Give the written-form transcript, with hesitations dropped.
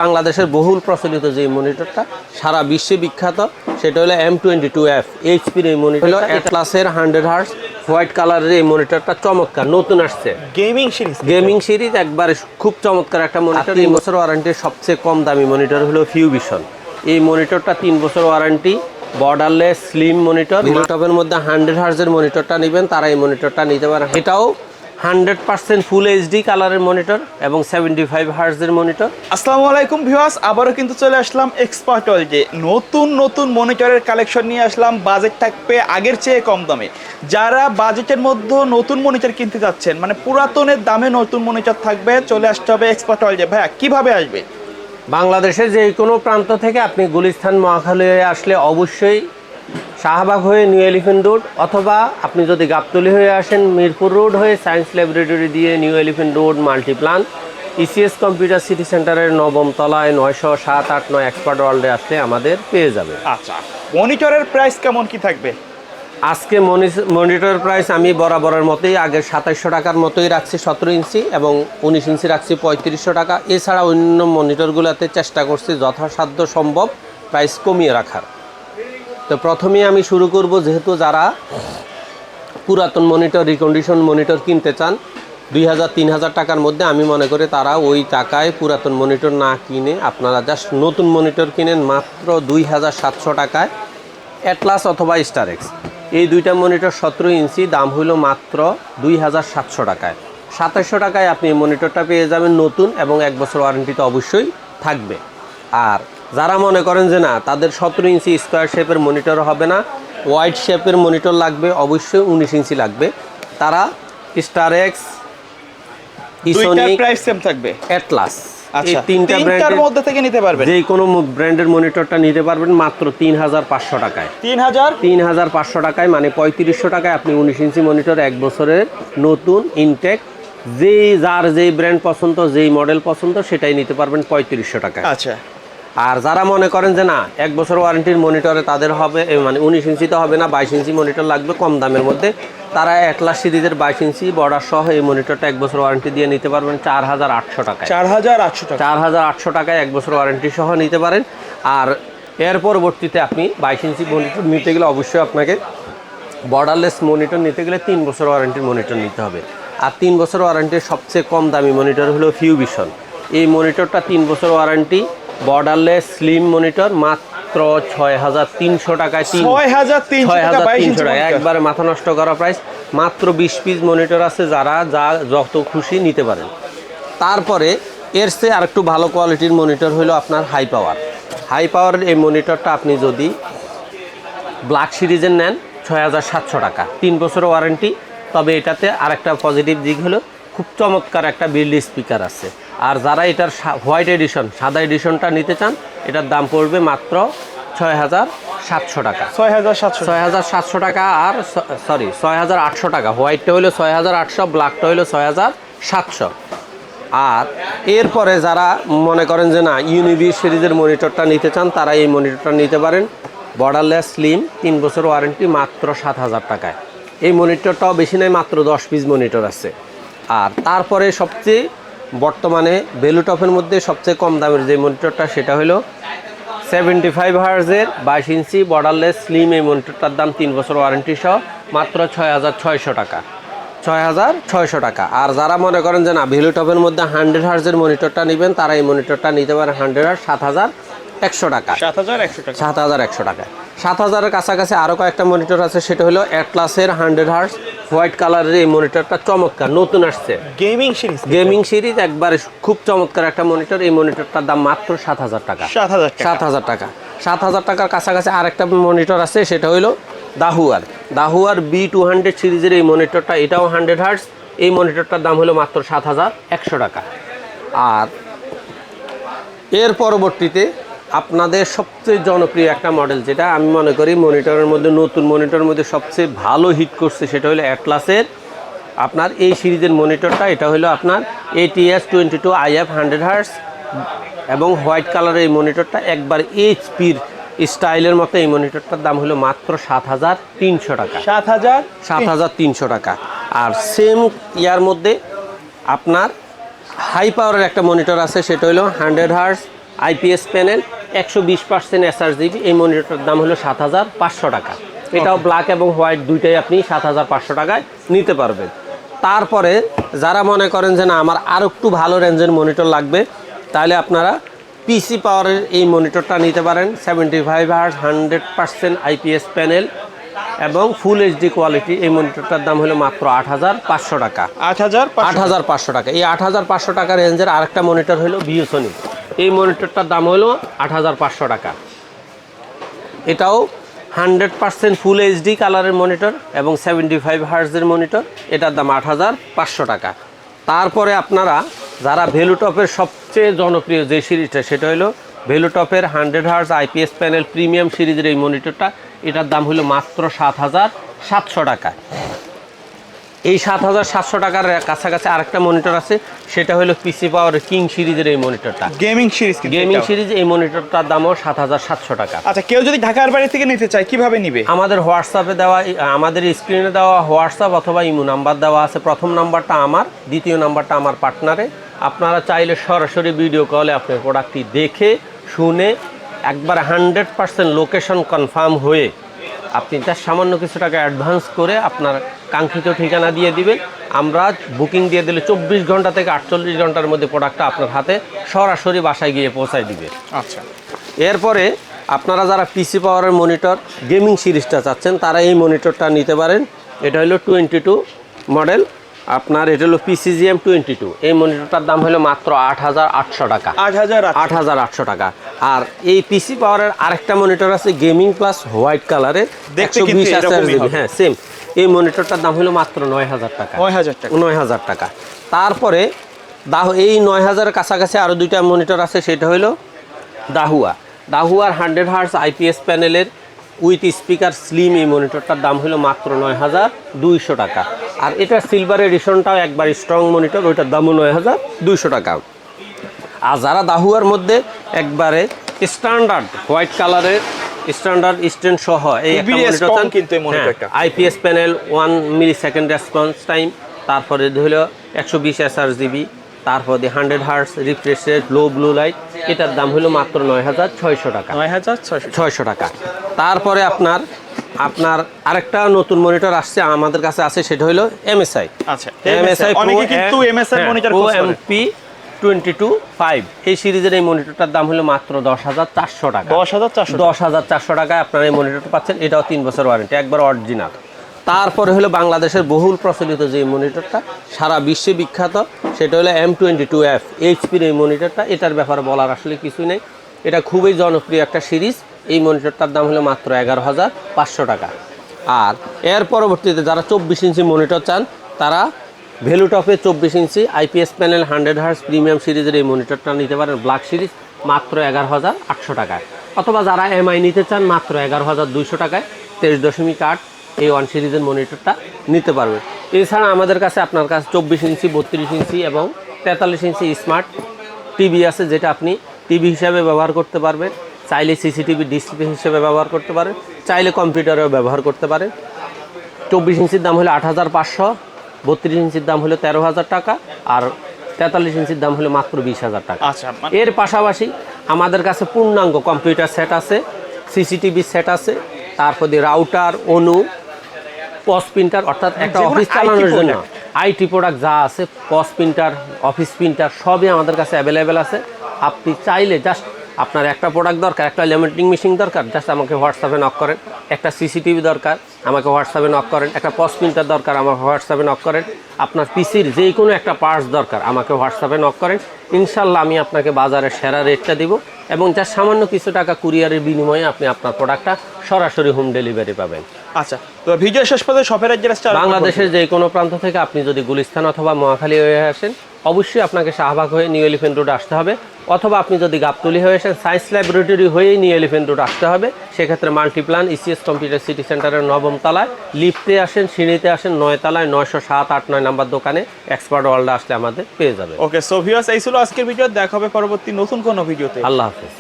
বাংলাদেশের বহুল প্রচলিত যে মনিটরটা সারা বিশ্বে বিখ্যাত সেটা হলো M22F এইচপির এই মনিটর হলো অ্যাটলাসের 100 হার্টজ হোয়াইট কালারের এই মনিটরটা চমৎকার নতুন আসছে গেমিং সিরিজ একবারে খুব চমৎকার একটা মনিটর। 3 বছর ওয়ারেন্টির সবচেয়ে কম দামি মনিটর হলো ফিউভিশন। এই মনিটরটা 3 বছর ওয়ারেন্টি, বর্ডারলেস স্লিম মনিটর। ভিডিওটপের মধ্যে 100 হার্টজের মনিটরটা নেবেন তারা এই মনিটরটা নিতে পারে। এটাও 100% ফুল এইচডি কালারের মনিটর এবং 75 হার্টজের মনিটর। আসসালামু আলাইকুম ভিউয়ার্স, আবারও কিন্তু চলে আসলাম এক্সপার্ট ওয়ার্ল্ডে। নতুন মনিটরের কালেকশন নিয়ে আসলাম, বাজেট থাকবে আগের চেয়ে কম দামে। যারা বাজেটের মধ্যে নতুন মনিটর কিনতে যাচ্ছেন, মানে পুরাতনের দামে নতুন মনিটর থাকবে, চলে আসতে হবে এক্সপার্ট ওয়ার্ল্ডে। ভাইয়া কিভাবে আসবে? বাংলাদেশের যে কোনো প্রান্ত থেকে আপনি গুলিস্তান মহাখালী হয়ে আসলে অবশ্যই শাহবাগ হয়ে নিউ এলিফ্যান্ট রোড, অথবা আপনি যদি গাবতলী হয়ে আসেন মিরপুর রোড হয়ে সায়েন্স ল্যাবরেটরি দিয়ে new elephant road Multiplan ECS computer city সেন্টারের 9ম তলায় 907, 8, 9 এক্সপার্ট ওয়ার্ল্ডে আসলে আমাদের পেয়ে যাবে। আচ্ছা, মনিটরের প্রাইস কেমন কি থাকবে? আজকে মনিটর প্রাইস আমি বরাবরের মতোই আগের 2700 টাকার মতোই রাখছি 17 ইঞ্চি, এবং 19 ইঞ্চি রাখছি 3500 টাকা। এছাড়া অন্য মনিটরগুলোতে চেষ্টা করছি যথাসাধ্য সম্ভব প্রাইস কমিয়ে রাখার। তো প্রথমেই আমি শুরু করব, যেহেতু যারা পুরাতন মনিটর রিকন্ডিশন মনিটর কিনতে চান 2000-3000 টাকার মধ্যে, আমি মনে করি তারা ওই টাকায় পুরাতন মনিটর না কিনে আপনারা জাস্ট নতুন মনিটর কিনেন মাত্র 2700 টাকায়। অ্যাটলাস অথবা স্টারেক্স এই দুইটা মনিটর 17 ইঞ্চি দাম হইল মাত্র 2700 টাকায়। 2700 টাকায় আপনি এই মনিটরটা পেয়ে যাবেন নতুন, এবং 1 বছর ওয়ারেন্টি তো অবশ্যই থাকবে। আর যারা মনে করেন যে না তাদের 17 ইঞ্চি স্কোয়ার শেপের মনিটর হবে না, ওয়াইড শেপের মনিটর লাগবে, অবশ্যই 19 ইঞ্চি লাগবে, তারা স্টারেক্স, ইসোনিক, প্রাইস সেম থাকবে, অ্যাটলাস এই আচ্ছা, তিনটার ব্র্যান্ডের মধ্যে থেকে নিতে পারবেন। যে কোনো ব্র্যান্ডের মনিটরটা নিতে পারবেন মাত্র 3500 টাকায়। 3500 টাকায়, মানে 3500 টাকায় আপনি 19 ইঞ্চি মনিটর 1 বছরের নতুন ইনটেক, যার যেই ব্র্যান্ড পছন্দ, যেই মডেল পছন্দ সেটাই নিতে পারবেন 3500 টাকায়। আচ্ছা, আর যারা মনে করেন যে না 1 বছর ওয়ারেন্টির মনিটরে তাদের হবে, মানে 19 ইঞ্চিতে হবে না, 22 ইঞ্চি মনিটর লাগবে কম দামের মধ্যে, তারা অ্যাটলাস সিরিজের 22 ইঞ্চি বর্ডার সহ এই মনিটরটা 1 বছর ওয়ারেন্টি দিয়ে নিতে পারবেন 4800 টাকায়। 4800 টাকায় 1 বছর ওয়ারেন্টি সহ নিতে পারেন। আর এর পরবর্তীতে আপনি 22 ইঞ্চি মনিটর নিতে গেলে অবশ্যই আপনাকে বর্ডারলেস মনিটর নিতে গেলে 3 বছর ওয়ারেন্টির মনিটর নিতে হবে। আর 3 বছর ওয়ারেন্টির সবচেয়ে কম দামি মনিটর হলো ফিউভিশন। এই মনিটরটা 3 বছর ওয়ারেন্টি, বর্ডারলেস স্লিম মনিটর, মাত্র 6300 টাকায়। 6300 টাকা, একবারে মাথা নষ্ট করা প্রাইস। মাত্র 20 পিস মনিটর আছে, যারা যত খুশি নিতে পারেন। তারপরে এর চেয়ে আর একটু ভালো কোয়ালিটির মনিটর হলো আপনার হাই পাওয়ারের এই মনিটরটা আপনি যদি ব্ল্যাক সিরিজের নেন 6700 টাকা, 3 বছর ওয়ারেন্টি। তবে এটাতে আরেকটা পজিটিভ দিক হলো খুব চমৎকার একটা বিল্ড স্পিকার আছে। আর যারা এটার হোয়াইট এডিশন, সাদা এডিশনটা নিতে চান, এটার দাম পড়বে মাত্র 6700 টাকা। 6700 টাকা, আর সরি 6800 টাকা। হোয়াইটটা হলো 6800, ব্ল্যাকটা হলো 6700। আর এরপরে যারা মনে করেন যে না ইউনিভি সিরিজের মনিটরটা নিতে চান, তারা এই মনিটরটা নিতে পারেন, বর্ডারলেস স্লিম, 3 বছর ওয়ারেন্টি, মাত্র 7000 টাকায়। এই মনিটরটাও বেশি নয়, মাত্র 10 পিস মনিটর আছে। আর তারপরে সবচেয়ে বর্তমানে ভ্যালুটপের মধ্যে সবচেয়ে কম দামের যে মনিটরটা সেটা হলো 75 হার্টজের 22 ইঞ্চি বর্ডারলেস স্লিম। এই মনিটরটার দাম 3 বছর ওয়ারেন্টি সহ মাত্র 6600 টাকা। 6600 টাকা। আর যারা মনে করেন যে না ভ্যালুটপের মধ্যে 100 হার্টজের মনিটরটা নেবেন, তারা এই মনিটরটা নিতে পারেন 100 হার্টজ 7100 টাকা। 7100 টাকা। 7000-এর কাছাকাছি আরও কয়েকটা মনিটর আছে, সেটা হলো অ্যাটলাসের 100 হার্টজ হোয়াইট কালারের এই মনিটরটা চমৎকার নতুন আসছে, গেমিং সিরিজ একবারে খুব চমৎকার একটা মনিটর। এই মনিটরটার দাম মাত্র 7000 টাকা। 7000 টাকা। 7000 টাকার কাছাকাছি আরেকটা মনিটর আছে, সেটা হলো দাহুয়ার B200 সিরিজের এই মনিটরটা, এটাও 100 হার্টজ। এই মনিটরটার দাম হলো মাত্র 7100 টাকা। আর এর পরবর্তীতে আপনাদের সবচেয়ে জনপ্রিয় একটা মডেল, যেটা আমি মনে করি মনিটরের মধ্যে নতুন মনিটরের মধ্যে সবচেয়ে ভালো হিট করছে, সেটা হলো অ্যাটলাসের আপনার এই সিরিজের মনিটরটা। এটা হলো আপনার ATS22IF 100 হার্টজ এবং হোয়াইট কালারের এই মনিটরটা, একবার এইচপির স্টাইলের মতো। এই মনিটরটার দাম হলো মাত্র 7300 টাকা। 7300 টাকা। আর সেম ইয়ার মধ্যে আপনার হাই পাওয়ারের একটা মনিটর আছে, সেটা হলো 100 হার্টজ আইপিএস প্যানেল 120% এসআরজিবি, এই মনিটরটার দাম হলো 7,500 টাকা। এটাও ব্ল্যাক এবং হোয়াইট দুইটাই আপনি 7,500 টাকায় নিতে পারবেন। তারপরে যারা মনে করেন যে না আমার আরও একটু ভালো রেঞ্জের মনিটর লাগবে, তাহলে আপনারা পিসি পাওয়ারের এই মনিটরটা নিতে পারেন। 75 হার্জ 100% আইপিএস প্যানেল এবং ফুল এইচডি কোয়ালিটি, এই মনিটরটার দাম হলো মাত্র 8,500 টাকা। 8,500 টাকা। এই 8,500 টাকা রেঞ্জের আরেকটা মনিটর হলো ভিউসনিক, এই মনিটরটার দাম হলো 8,500 টাকা। এটাও 100% ফুল এইচডি কালারের মনিটর এবং 75 হার্জের মনিটর, এটার দাম 8,500 টাকা। তারপরে আপনারা যারা ভ্যালুটপের সবচেয়ে জনপ্রিয় যে সিরিজটা, সেটা হলো ভ্যালুটপের 100 হার্জ আইপিএস প্যানেল প্রিমিয়াম সিরিজের এই মনিটরটা, এটার দাম হলো মাত্র 7,700 টাকা। এই 7,700 টাকার কাছাকাছি আরেকটা মনিটর আছে, সেটা হলো পিসি পাওয়ার কিং সিরিজের এই মনিটরটা, গেমিং সিরিজ। এই মনিটরটার দামও 7,700 টাকা। আচ্ছা, কেউ যদি ঢাকার বাইরে থেকে নিতে চায় কিভাবে নিবে? আমাদের হোয়াটসঅ্যাপে দেওয়া, আমাদের স্ক্রিনে দেওয়া হোয়াটসঅ্যাপ অথবা ইমো নাম্বার দেওয়া আছে। প্রথম নাম্বারটা আমার, দ্বিতীয় নাম্বারটা আমার পার্টনারে। আপনারা চাইলে সরাসরি ভিডিও কলে আপনার প্রোডাক্টটি দেখে শুনে একবার 100% লোকেশন কনফার্ম হয়ে আপনি তার সামান্য কিছু টাকা অ্যাডভান্স করে আপনার কাঙ্ক্ষিত ঠিকানা দিয়ে দিবেন। আমরা বুকিং দিয়ে দিলে 24 ঘন্টা থেকে 48 ঘন্টার মধ্যে প্রোডাক্টটা আপনার হাতে সরাসরি বাসায় গিয়ে পৌঁছায় দিবে। আচ্ছা, এরপরে আপনারা যারা পিসি পাওয়ারের মনিটর গেমিং সিরিজটা চাচ্ছেন, তারা এই মনিটরটা নিতে পারেন। এটা হলো 22 মডেল আপনার, এটা হলো PCGM 22। এই মনিটরটার দাম হলো মাত্র 8,800 টাকা। 8,800 টাকা। আর এই পিসি পাওয়ারের আরেকটা মনিটর আছে গেমিং প্লাস হোয়াইট কালারের, 120 এসআরজিবি, হ্যাঁ সেম। এই মনিটরটার দাম হলো মাত্র 9,000 টাকা। 9,000 টাকা। তারপরে এই 9,000-এর কাছাকাছি আরও দুইটা মনিটর আছে, সেটা হলো দাহুয়ার 100 হার্জ আইপিএস প্যানেলের উইথ স্পিকার স্লিম, এই মনিটরটার দাম হলো মাত্র 9,200 টাকা। আর এটা সিলভার এডিশনটাও একবার স্ট্রং মনিটর, ওইটার দামও 9,200 টাকা। আর যারা দাহুয়ার মধ্যে একবারে স্ট্যান্ডার্ড হোয়াইট কালারের স্ট্যান্ডার্ড স্ট্যান্ড সহ এই একটা monitor, IPS panel 1 millisecond response time, তারপরে হলো 120 এসআরজিবি, তারপরে 100 hertz refresh rate, low blue light, এটার দাম হলো মাত্র 9,600 টাকা। 9,600 টাকা। তারপরে আপনার আরেকটা নতুন মনিটর আসছে আমাদের কাছে আছে, সেটা হলো MSI। আচ্ছা, MSI অনেকে কিন্তু MSI মনিটর খোঁজ করে। OMP 22.5 এই সিরিজের এই মনিটরটার দাম হলো মাত্র 10,400 টাকা। 10,400 টাকায় আপনারা এই মনিটরটা পাচ্ছেন। এটাও 3 বছর ওয়ারেন্টি, একবার অরিজিনাল। তারপরে হলো বাংলাদেশের বহুল প্রচলিত যে মনিটরটা, সারা বিশ্বে বিখ্যাত, সেটা হলো M22F এইচপির এই মনিটরটা। এটার ব্যাপারে বলার আসলে কিছুই নেই, এটা খুবই জনপ্রিয় একটা সিরিজ। এই মনিটরটার দাম হলো মাত্র 11,500 টাকা। আর এর পরবর্তীতে যারা 24 ইঞ্চি মনিটর চান, তারা ভ্যালুটপে 24 ইঞ্চি আইপিএস প্যানেল 100 হার্জ প্রিমিয়াম সিরিজের এই মনিটরটা নিতে পারেন, ব্ল্যাক সিরিজ, মাত্র 11,800 টাকায়। অথবা যারা MI নিতে চান, মাত্র 11,200 টাকায় 23.8 এই 1 সিরিজের মনিটরটা নিতে পারবেন। এছাড়া আমাদের কাছে আপনার কাছে 24 ইঞ্চি, 32 ইঞ্চি এবং 43 ইঞ্চি স্মার্ট টিভি আছে, যেটা আপনি টিভি হিসাবে ব্যবহার করতে পারবেন। চাইলে সিসিটিভি ডিসপ্লে হিসেবে ব্যবহার করতে পারেন, চাইলে কম্পিউটারেও ব্যবহার করতে পারেন। 24 ইঞ্চির দাম হলো 8,500, 32 ইঞ্চির দাম হলো 13,000 টাকা, আর 43 ইঞ্চির দাম হলো মাত্র 20,000 টাকা। এর পাশাপাশি আমাদের কাছে পূর্ণাঙ্গ কম্পিউটার সেট আছে, সিসিটিভি সেট আছে, তারপরে রাউটার, অনু, পস প্রিন্টার, অর্থাৎ একটা অফিস চালানোর জন্য আইটি প্রোডাক্ট যা আছে, পস প্রিন্টার, অফিস প্রিন্টার সবই আমাদের কাছে অ্যাভেলেবেল আছে। আপনি চাইলে জাস্ট আপনার একটা প্রোডাক্ট দরকার, একটা লেমিনেটিং মেশিন দরকার, জাস্ট আমাকে হোয়াটসঅ্যাপে নক করেন। একটা সিসিটিভি দরকার, আমাকে হোয়াটসঅ্যাপে নক করেন। একটা পস প্রিন্টার দরকার, আমাকে হোয়াটসঅ্যাপে নক করেন। আপনার পিসির যে কোনো একটা পার্টস দরকার, আমাকে হোয়াটসঅ্যাপে নক করেন। ইনশাল্লাহ আমি আপনাকে বাজারের সেরা রেটটা দিব এবং যার সামান্য কিছু টাকা কুরিয়ারের বিনিময়ে আপনি আপনার প্রোডাক্টটা সরাসরি হোম ডেলিভারি পাবেন। আচ্ছা, তো ভিডিও শেষ পর্যন্ত শপের অ্যাড্রেসটা বাংলাদেশের যে কোনো প্রান্ত থেকে আপনি যদি গুলিস্তান অথবা মহাখালী হয়ে আসেন, অবশ্যই আপনাকে শাহবাগ হয়ে নিউ এলিফ্যান্ট রোড আসতে হবে, অথবা আপনি যদি গাবতলী হয়ে আসেন সায়েন্স ল্যাবরেটরি হয়েই নিউ এলিফ্যান্ট রোড আসতে হবে। সেক্ষেত্রে মাল্টিপ্লান ECS কম্পিউটার সিটি সেন্টারের 9ম তলায় লিফটে আসেন, সিঁড়িতে আসেন 9 তলায় 907, 8, 9 নাম্বার দোকানে এক্সপার্ট ওয়ার্ল্ডে আসলে আমাদের পেয়ে যাবে। ওকে, সো ভিউয়ার্স, এই ছিল আজকের ভিডিও। দেখা হবে পরবর্তী নতুন কোনো ভিডিওতে। আল্লাহ হাফেজ।